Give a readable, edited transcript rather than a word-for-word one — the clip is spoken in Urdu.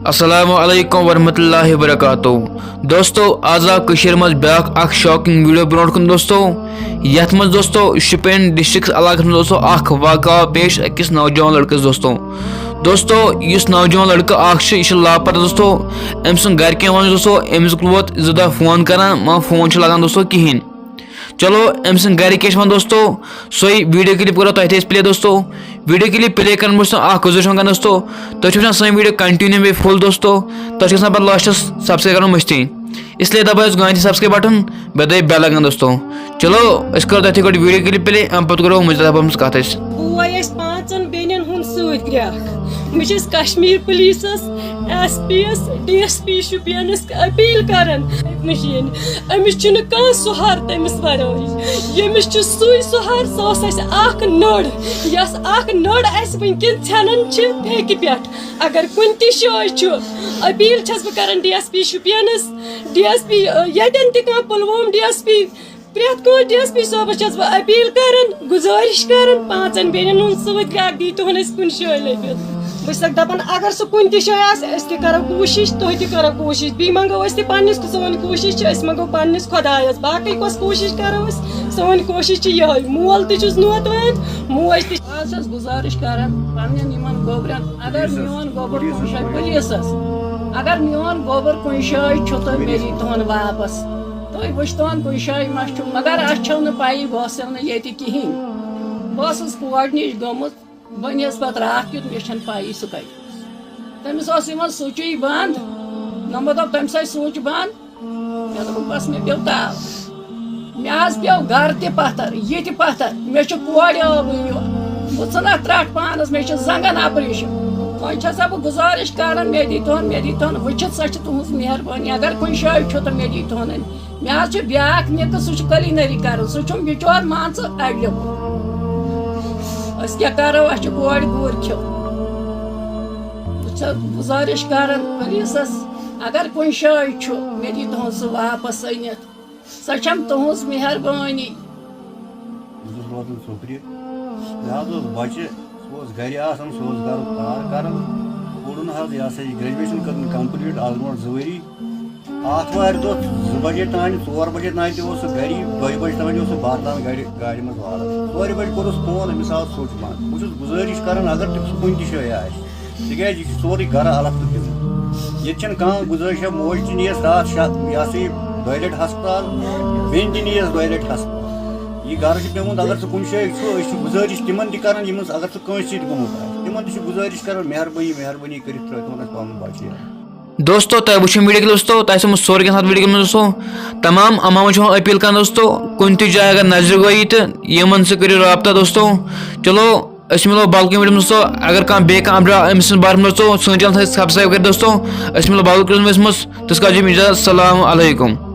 السلام علیکم ورحمۃ اللہ وبرکاتہ دوستو آز آو کشیر مز بیاکھ اخ شاکنگ ویڈیو برونٹ کن دوستو یت مز دوستو شپین ڈسٹرکٹ علاقہ مز دوستو اخ واقعہ پیش اکس نوجوان لڑکس دوستو اس نوجوان لڑکہ اخ یہ لاپتہ دوستو ام سن گرکین ون دوستو امس ووت زدہ فون کران مگر فون لگان دوستو کہین چلو ام سن گھر کیا دوستو سوئی ویڈیو کلپ کرو تھی پلے دوستو ویڈیو کلپ پلے کرنے برس گزارش کر دوستو تھی وچان سن ویڈیو کنٹینیو بی فل دوستو تھی گھن پہ لاسٹس سبسکرائب کرو مستی اس لیے دبا گاندھی سبسکرائب بٹن بے دبی بیل آئکن دوستو چلو اس کرو تھی گۄڈٕ ویڈیو کلپ پلے ام پتہ کرو مجھے دپا کت بہس کشمیر پولیسس ایس پی یس ڈی ایس پی شپینس اپیل کران مشین امس کھانا سہار تمس ورٲے یمس سُے سہار سہ اخ نٔر یس اخ نٔر اس ونکین ژھنان پھیکہ پٮ۪ٹھ اگر کُنہِ تہِ جایہِ اپیل چھس بہٕ کران ڈی ایس پی شپینس ڈی ایس پی یتن تہِ کانٛہہ پُلووم ڈی ایس پی پرٛٮ۪تھ کٲنٛسہِ ڈی ایس پی صٲبس چھس بہٕ اپیل کران گزٲرش کران پانژن بیٚنٮ۪ن ہُنٛد سۭتۍ گرِ دیٖتُہن أسۍ کُنہِ جایہِ لٔبِتھ بہٕ چھسکھ دپان اگر سُہ کُنہِ تہِ جایہِ آسہِ أسۍ تہِ کرو کوٗشش تُہۍ تہِ کرو کوٗشش بیٚیہِ منٛگو أسۍ تہِ پننس سٲنۍ کوٗشش چھِ أسۍ منٛگو پننس خۄدایس باقٕے کۄس کوٗشش کرو أسۍ سٲنۍ کوٗشش چھِ یِہوے مول تہِ چھُس نوتوان موج تہِ چھس گزارش کران پننٮ۪ن یِمن گوبرن اگر میون گوبر کُنہِ جایہِ پُلیٖسس اگر میون گوبر کُنہِ جایہِ چھُ تہٕ مےٚ دیٖتہون واپس تُہۍ وٕچھتون کُنہِ جایہِ ما چھُ مگر اَسہِ چھو نہٕ پَیی بہٕ ٲسٕس نہٕ ییٚتہِ کِہیٖنۍ بہٕ ٲسٕس کورِ نِش گٔمٕژ بہٕ نیٖس پتہٕ راتھ کیُتھ مےٚ چھنہٕ پَیی سُہ کَتہِ تٔمِس اوس یِوان سُچی بنٛد نمبر دوٚپ تٔمِس آے سُچ بنٛد مےٚ دوٚپُکھ بس مےٚ پیوٚو تاو مےٚ حظ پیوٚو گرٕ تہِ پتھر یہِ تہِ پتھر مےٚ چھُ کورِ ٲوٕے یوت بہٕ ژھٕنکھ ترٹھ پانس مےٚ چھِ زنگن آپریشن وۄنۍ چھسا بہٕ گزارش کران مےٚ دیٖتہون وٕچھِتھ سۄ چھِ تُہنٛز مہربٲنی اگر کُنہِ جایہِ چھُ تہٕ مےٚ دیٖتہون مےٚ حظ چھُ بیاکھ نِکہٕ سُہ چھُ کلینری کران سُہ چھُم بِچور مان ژٕ اَڑلیومُت أسۍ کیٛاہ کرو اَسہِ چھِ کورِ گوٗرۍ کھیوٚن بہٕ چھس گزارش کران پولیٖسس اگر کُنہِ جایہِ چھُ مےٚ دیٖتہون سُہ واپس أنِتھ سۄ چھم تُہنٛز مہربٲنی بچہ سہ گھر آسان سہ گھر کار کران پورن حظ یہ سا یہ گریجویشن کر کمپلیٹ آز برونٹ زوری آتوار دہ 2 بجے تان 4 بجے تان تہ سہ گھری 2 بجے تان سہ بادلان گاڑی مز والان 4 بجے کورس فون امس آو سوچ مان بہٕ چھُس گزٲرش کران اگر تٔمِس کُنہِ تہِ جایہِ آسہِ تِکیازِ یہِ چھُ سورُے گرٕ الگ تہٕ دِوان ییٚتہِ چھنہٕ کانٛہہ گُزٲرِش موج تہِ نِیَس راتھ یہ سا یہِ 2 لٹہِ ہسپتال بیٚنہِ تہِ نِیَس 2 لٹہِ ہسپتال یہ گھر پیومت اگر سہ کُنہِ جایہِ چھُ أسۍ چھِ گُزٲرِش تِمن تہِ کران یِمن اگر سہ کٲنٛسہِ سۭتۍ گوٚمُت آسہِ تِمن تہِ چھِ گُزٲرِش کران مہربٲنی کٔرِتھ ترٲیتون اَسہِ پنُن بچہِ دوستو تہ وچھو ویڈیو دوستو تہ سمجھ سورے کے ساتھ ویڈیو دوستو تمام امام چھو اپیل کران دوستو کن تہ جائے اگر نظر گئی تو یمن سے کرو رابطہ دوستو چلو اس ملو باقی ویڈیو دوستو اگر کھانا بیٚیہِ کانٛہہ اپڈیٹ امس بارے میں دوستو سن چینل سبسکرائب کر دوستو اس ملو باقی ویڈیو تس کا السلام علیکم